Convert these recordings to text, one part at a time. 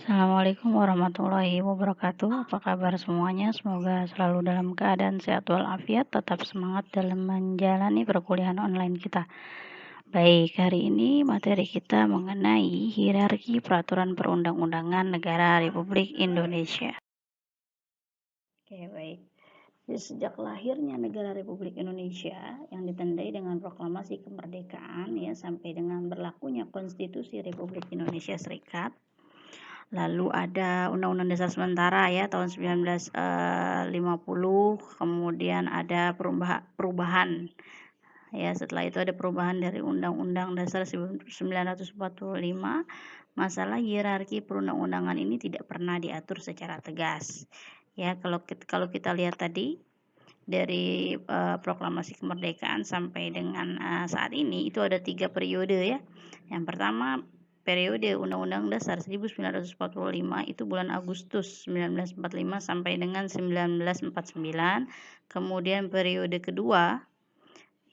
Assalamualaikum warahmatullahi wabarakatuh. Apa kabar semuanya? Semoga selalu dalam keadaan sehat walafiat, tetap semangat dalam menjalani perkuliahan online kita. Baik, hari ini materi kita mengenai hierarki peraturan perundang-undangan negara Republik Indonesia. Oke, baik. Jadi, sejak lahirnya negara Republik Indonesia yang ditandai dengan proklamasi kemerdekaan ya sampai dengan berlakunya Konstitusi Republik Indonesia Serikat. Lalu ada Undang-Undang Dasar Sementara ya tahun 1950, kemudian ada perubahan ya, setelah itu ada perubahan dari Undang-Undang Dasar 1945. Masalah hierarki perundang-undangan ini tidak pernah diatur secara tegas. Ya, kalau kita lihat tadi dari proklamasi kemerdekaan sampai dengan saat ini itu ada 3 periode ya. Yang pertama periode Undang-Undang Dasar 1945 itu bulan Agustus 1945 sampai dengan 1949. Kemudian periode kedua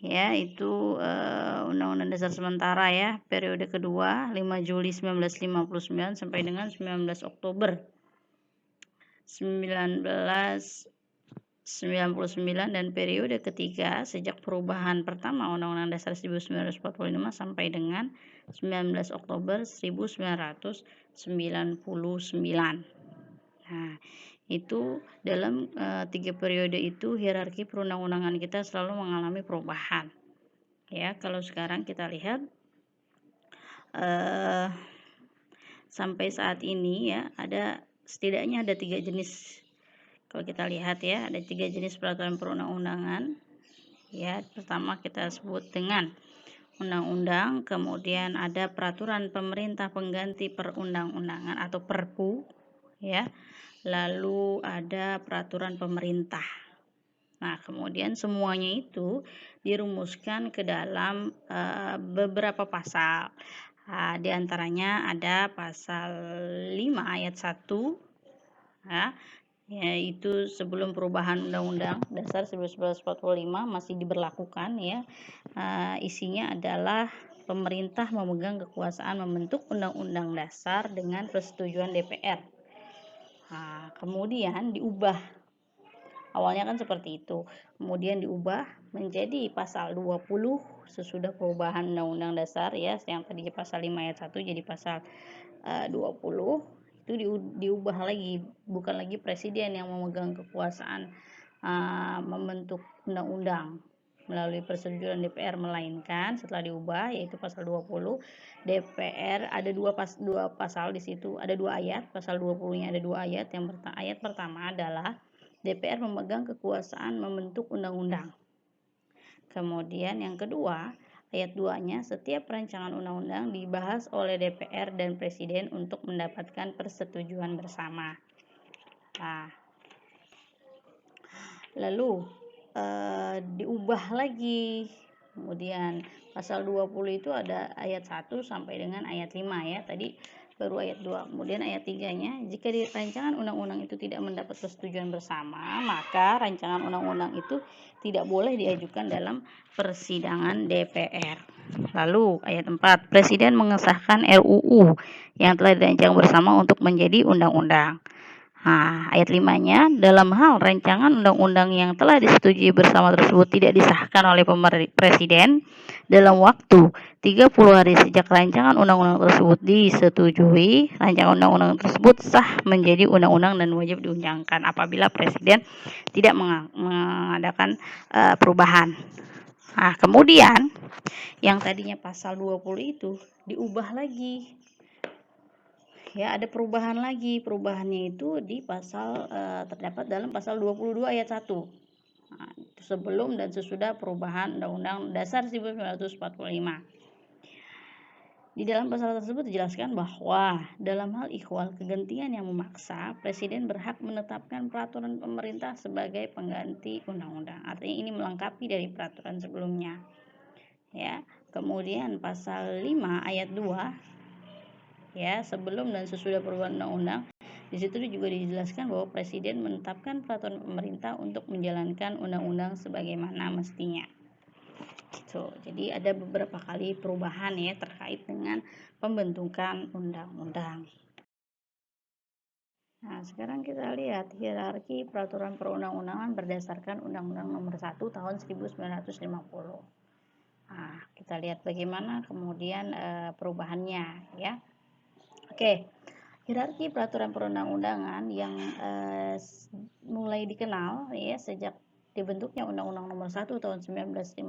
ya itu Undang-Undang Dasar Sementara ya, periode kedua 5 Juli 1959 sampai dengan 19 Oktober 1999, dan periode ketiga sejak perubahan pertama Undang-Undang Dasar 1945 sampai dengan 19 Oktober 1999. Nah, itu dalam 3 periode itu hierarki perundang-undangan kita selalu mengalami perubahan. Ya, kalau sekarang kita lihat sampai saat ini ya setidaknya ada 3 jenis. Kalau kita lihat ya, ada 3 jenis peraturan perundang-undangan. Ya, pertama kita sebut dengan undang-undang, kemudian ada peraturan pemerintah pengganti perundang-undangan atau Perpu, ya. Lalu ada peraturan pemerintah. Nah, kemudian semuanya itu dirumuskan ke dalam beberapa pasal. Di antaranya ada pasal 5 ayat 1 ya, yaitu sebelum perubahan Undang-Undang Dasar 1945 masih diberlakukan ya. Isinya adalah pemerintah memegang kekuasaan membentuk undang-undang dasar dengan persetujuan DPR. Kemudian diubah, awalnya kan seperti itu, kemudian diubah menjadi pasal 20 sesudah perubahan Undang-Undang Dasar ya, yang tadinya pasal 5 ayat 1 jadi pasal 20. Itu diubah lagi, bukan lagi presiden yang memegang kekuasaan membentuk undang-undang melalui persetujuan DPR, melainkan setelah diubah yaitu pasal 20 DPR ada dua pasal di situ, ada 2 ayat, pasal 20-nya ada 2 ayat. Ayat pertama adalah DPR memegang kekuasaan membentuk undang-undang. Kemudian yang kedua, ayat 2-nya, setiap rancangan undang-undang dibahas oleh DPR dan Presiden untuk mendapatkan persetujuan bersama. Lalu diubah lagi. Kemudian pasal 20 itu ada ayat 1 sampai dengan ayat 5 ya. Tadi baru ayat 2. Kemudian ayat 3-nya, jika di rancangan undang-undang itu tidak mendapat persetujuan bersama, maka rancangan undang-undang itu tidak boleh diajukan dalam persidangan DPR. Lalu ayat 4, Presiden mengesahkan RUU yang telah dirancang bersama untuk menjadi undang-undang. Ayat 5-nya, dalam hal rancangan undang-undang yang telah disetujui bersama tersebut tidak disahkan oleh Presiden dalam waktu 30 hari sejak rancangan undang-undang tersebut disetujui, rancangan undang-undang tersebut sah menjadi undang-undang dan wajib diundangkan apabila Presiden tidak mengadakan perubahan. Kemudian yang tadinya pasal 20 itu diubah lagi. Ya, ada perubahan lagi. Perubahannya itu di pasal terdapat dalam pasal 22 ayat 1. Sebelum dan sesudah perubahan Undang-Undang Dasar 1945. Di dalam pasal tersebut dijelaskan bahwa dalam hal ikhwal kegentingan yang memaksa, Presiden berhak menetapkan peraturan pemerintah sebagai pengganti undang-undang. Artinya ini melengkapi dari peraturan sebelumnya. Ya, kemudian pasal 5 ayat 2 ya, sebelum dan sesudah perubahan undang-undang, di situ juga dijelaskan bahwa Presiden menetapkan peraturan pemerintah untuk menjalankan undang-undang sebagaimana mestinya. Jadi ada beberapa kali perubahan ya terkait dengan pembentukan undang-undang. sekarang kita lihat hierarki peraturan perundang-undangan berdasarkan Undang-Undang Nomor 1 Tahun 1950. Nah, kita lihat bagaimana kemudian perubahannya ya. Oke. Hierarki peraturan perundang-undangan yang mulai dikenal ya sejak dibentuknya Undang-Undang Nomor 1 Tahun 1950,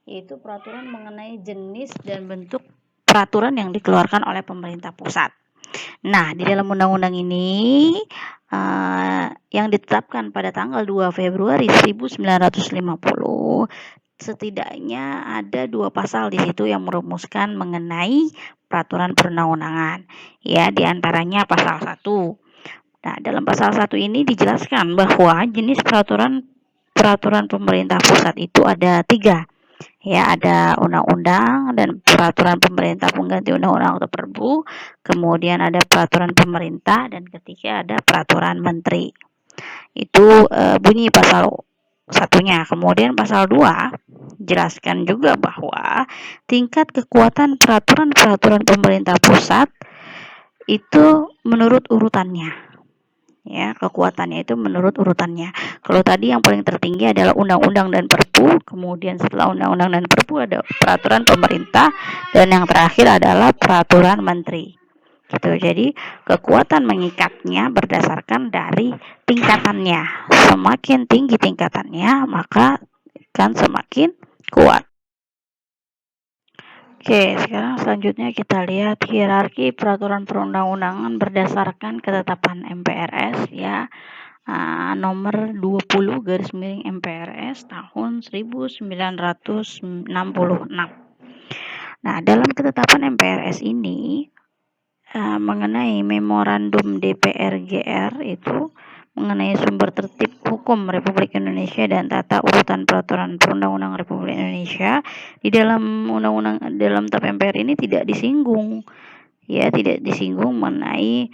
yaitu peraturan mengenai jenis dan bentuk peraturan yang dikeluarkan oleh pemerintah pusat. Nah, di dalam undang-undang ini yang ditetapkan pada tanggal 2 Februari 1950, setidaknya ada 2 pasal di situ yang merumuskan mengenai peraturan perundang-undangan. Ya, di antaranya pasal 1. Nah, dalam pasal 1 ini dijelaskan bahwa jenis peraturan pemerintah pusat itu ada 3. Ya, ada undang-undang dan peraturan pemerintah pengganti undang-undang atau Perpu, kemudian ada peraturan pemerintah, dan ketiga ada peraturan menteri. Itu bunyi pasal 1-nya. Kemudian pasal 2 jelaskan juga bahwa tingkat kekuatan peraturan pemerintah pusat itu menurut urutannya. Ya, kekuatannya itu menurut urutannya. Kalau tadi yang paling tertinggi adalah undang-undang dan Perpu, kemudian setelah undang-undang dan Perpu ada peraturan pemerintah, dan yang terakhir adalah peraturan menteri. Gitu. Jadi kekuatan mengikatnya berdasarkan dari tingkatannya. Semakin tinggi tingkatannya, maka akan semakin kuat. Oke, sekarang selanjutnya kita lihat hierarki peraturan perundang-undangan berdasarkan ketetapan MPRS ya. Nomor 20 garis miring MPRS tahun 1966. Nah, dalam ketetapan MPRS ini mengenai memorandum DPR-GR itu mengenai sumber tertib hukum Republik Indonesia dan tata urutan peraturan perundang-undangan Republik Indonesia, di dalam undang-undang dalam TAP MPR ini tidak disinggung mengenai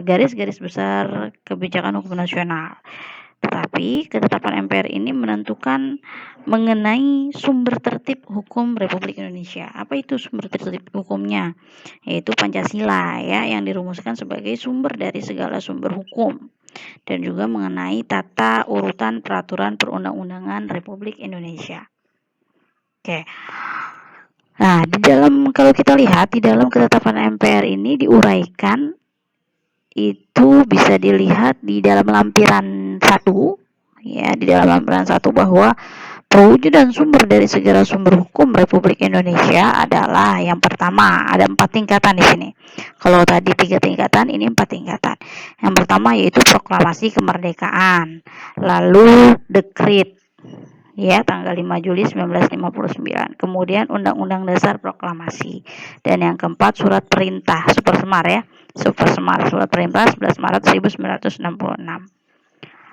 garis-garis besar kebijakan hukum nasional. Tetapi ketetapan MPR ini menentukan mengenai sumber tertib hukum Republik Indonesia. Apa itu sumber tertib hukumnya? Yaitu Pancasila ya, yang dirumuskan sebagai sumber dari segala sumber hukum, dan juga mengenai tata urutan peraturan perundang-undangan Republik Indonesia. Oke. Nah, kalau kita lihat di dalam ketetapan MPR ini diuraikan, itu bisa dilihat di dalam lampiran 1 ya, di dalam lampiran 1 bahwa perwujudan sumber dari segala sumber hukum Republik Indonesia adalah yang pertama, ada 4 tingkatan di sini. Kalau tadi 3 tingkatan, ini 4 tingkatan. Yang pertama yaitu proklamasi kemerdekaan, lalu dekret ya tanggal 5 Juli 1959. Kemudian Undang-Undang Dasar Proklamasi. Dan yang keempat surat perintah Supersemar ya. Supersemar surat perintah 11 Maret 1966.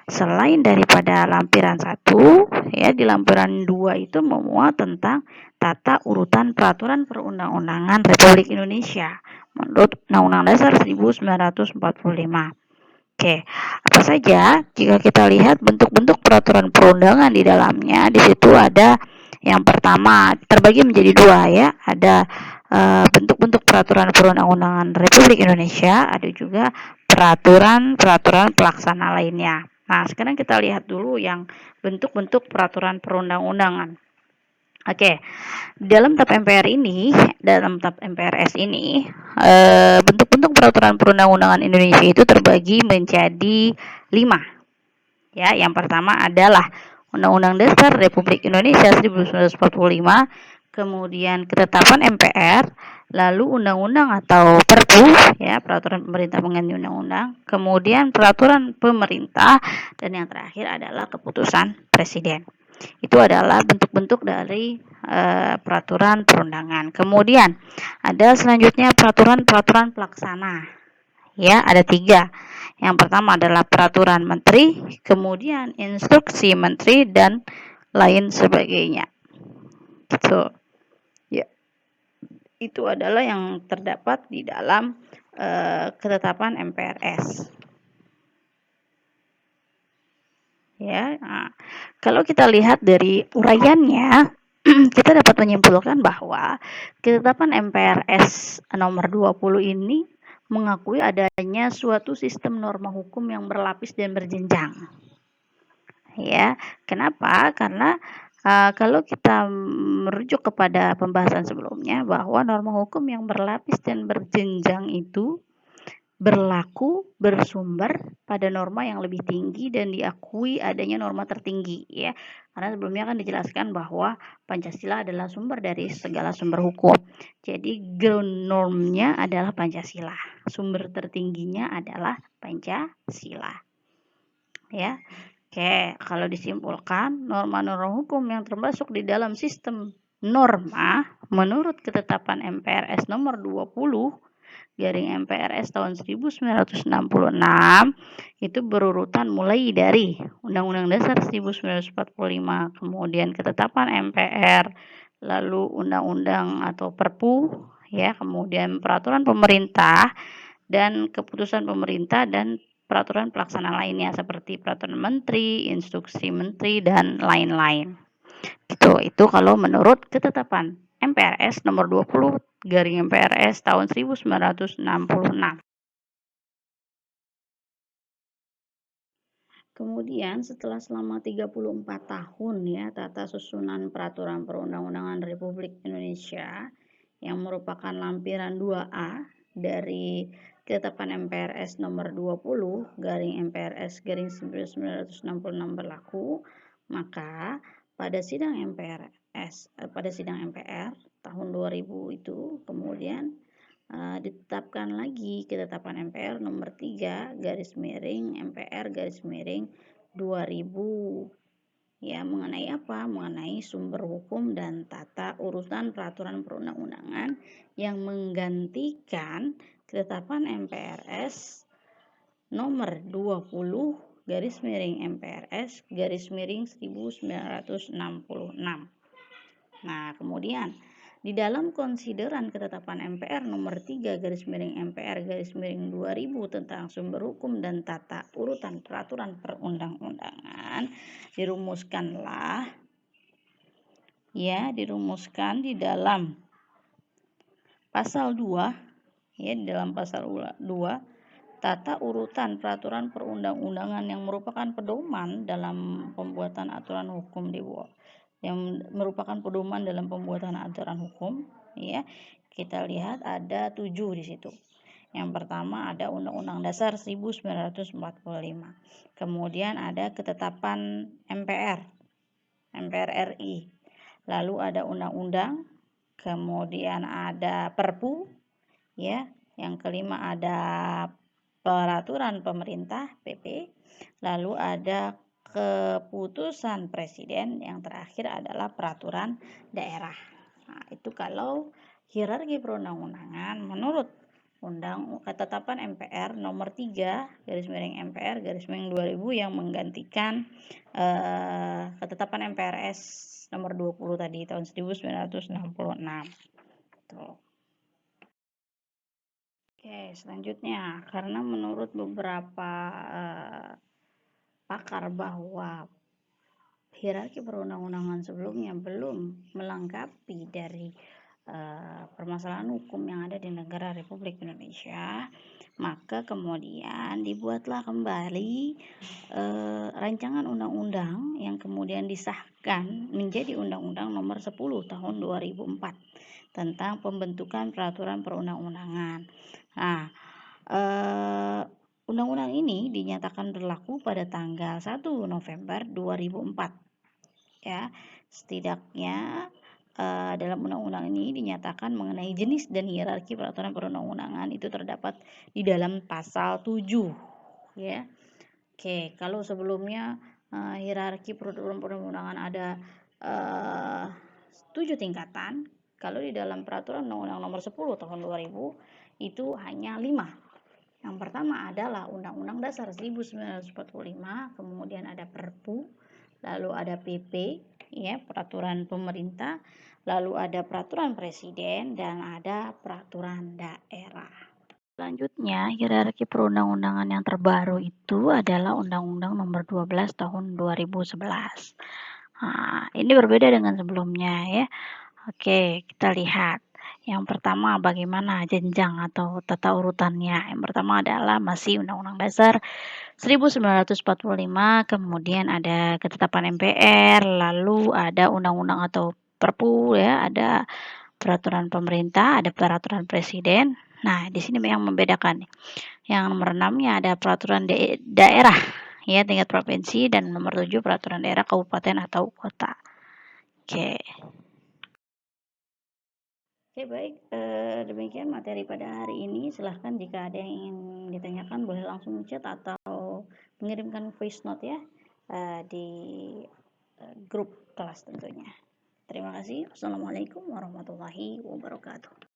Selain daripada lampiran 1 ya, di lampiran 2 itu memuat tentang tata urutan peraturan perundang-undangan Republik Indonesia menurut Undang-Undang Dasar 1945. Oke, apa saja jika kita lihat bentuk-bentuk peraturan perundangan di dalamnya? Di situ ada yang pertama terbagi menjadi 2 ya, ada bentuk-bentuk peraturan perundang-undangan Republik Indonesia, ada juga peraturan pelaksana lainnya. Nah, sekarang kita lihat dulu yang bentuk-bentuk peraturan perundang-undangan. Oke, dalam TAP MPR ini, dalam TAP MPRS ini, bentuk-bentuk peraturan perundang-undangan Indonesia itu terbagi menjadi 5. Ya, yang pertama adalah Undang-Undang Dasar Republik Indonesia 1945, kemudian ketetapan MPR, lalu undang-undang atau Perpu, ya, peraturan pemerintah pengganti undang-undang, kemudian peraturan pemerintah, dan yang terakhir adalah keputusan presiden. Itu adalah bentuk-bentuk dari peraturan perundangan. Kemudian ada selanjutnya peraturan pelaksana. Ya, ada 3. Yang pertama adalah peraturan menteri, kemudian instruksi menteri, dan lain sebagainya. Gitu. Ya. Itu adalah yang terdapat di dalam ketetapan MPRS. Ya, nah, kalau kita lihat dari uraiannya, kita dapat menyimpulkan bahwa ketetapan MPRS nomor 20 ini mengakui adanya suatu sistem norma hukum yang berlapis dan berjenjang. Ya, kenapa? Karena kalau kita merujuk kepada pembahasan sebelumnya bahwa norma hukum yang berlapis dan berjenjang itu berlaku bersumber pada norma yang lebih tinggi dan diakui adanya norma tertinggi, ya. Karena sebelumnya kan dijelaskan bahwa Pancasila adalah sumber dari segala sumber hukum. Jadi ground normnya adalah Pancasila, sumber tertingginya adalah Pancasila, ya. Oke, kalau disimpulkan, norma-norma hukum yang termasuk di dalam sistem norma menurut ketetapan MPRS nomor 20 garing MPRS tahun 1966 itu berurutan mulai dari Undang-Undang Dasar 1945, kemudian ketetapan MPR, lalu undang-undang atau Perpu, ya, kemudian peraturan pemerintah dan keputusan pemerintah dan peraturan pelaksana lainnya seperti peraturan menteri, instruksi menteri dan lain-lain. Itu kalau menurut ketetapan MPRS nomor 20 garing MPRS tahun 1966. Kemudian setelah selama 34 tahun ya tata susunan peraturan perundang-undangan Republik Indonesia yang merupakan lampiran 2A dari ketetapan MPRS nomor 20 garing MPRS garing 1966 berlaku, maka pada sidang MPR tahun 2000 itu kemudian ditetapkan lagi ketetapan MPR nomor 3 garis miring MPR garis miring 2000, ya, mengenai apa? Mengenai sumber hukum dan tata urutan peraturan perundang-undangan yang menggantikan ketetapan MPRS nomor 20 garis miring MPRS garis miring 1966. Nah, kemudian di dalam konsideran ketetapan MPR nomor 3 garis miring MPR garis miring 2000 tentang sumber hukum dan tata urutan peraturan perundang-undangan dirumuskan di dalam pasal 2, ya, di dalam pasal 2 tata urutan peraturan perundang-undangan yang merupakan pedoman dalam pembuatan aturan hukum ya. Kita lihat ada 7 di situ. Yang pertama ada Undang-Undang Dasar 1945. Kemudian ada ketetapan MPR RI. Lalu ada undang-undang, kemudian ada Perpu, ya. Yang kelima ada peraturan pemerintah PP. Lalu ada keputusan presiden, yang terakhir adalah peraturan daerah. Nah, itu kalau hierarki perundang-undangan menurut ketetapan MPR nomor 3 garis miring MPR garis miring 2000 yang menggantikan ketetapan MPRS nomor 20 tadi tahun 1966. Tuh. Oke, selanjutnya, karena menurut beberapa pakar bahwa hierarki perundang-undangan sebelumnya belum melengkapi dari permasalahan hukum yang ada di negara Republik Indonesia, maka kemudian dibuatlah kembali rancangan undang-undang yang kemudian disahkan menjadi Undang-Undang Nomor 10 Tahun 2004 tentang pembentukan peraturan perundang-undangan. Nah, undang-undang ini dinyatakan berlaku pada tanggal 1 November 2004. Ya, setidaknya dalam undang-undang ini dinyatakan mengenai jenis dan hierarki peraturan perundang-undangan itu terdapat di dalam pasal 7, ya. Oke, kalau sebelumnya hierarki peraturan perundang-undangan ada 7 tingkatan, kalau di dalam peraturan Undang-Undang Nomor 10 Tahun 2000 itu hanya 5. Yang pertama adalah Undang-Undang Dasar 1945, kemudian ada Perpu, lalu ada PP, ya, peraturan pemerintah, lalu ada peraturan presiden, dan ada peraturan daerah. Selanjutnya, hierarki perundang-undangan yang terbaru itu adalah Undang-Undang Nomor 12 Tahun 2011. Nah, ini berbeda dengan sebelumnya, ya. Oke, kita lihat. Yang pertama, bagaimana jenjang atau tata urutannya? Yang pertama adalah masih Undang-Undang Dasar 1945, kemudian ada ketetapan MPR, lalu ada undang-undang atau Perpu ya, ada peraturan pemerintah, ada peraturan presiden. Nah, di sini yang membedakan. Yang nomor 6-nya ada peraturan daerah ya tingkat provinsi, dan nomor 7 peraturan daerah kabupaten atau kota. Oke. Oke, baik. Demikian materi pada hari ini. Silahkan jika ada yang ingin ditanyakan boleh langsung chat atau mengirimkan voice note ya di grup kelas tentunya. Terima kasih. Wassalamualaikum warahmatullahi wabarakatuh.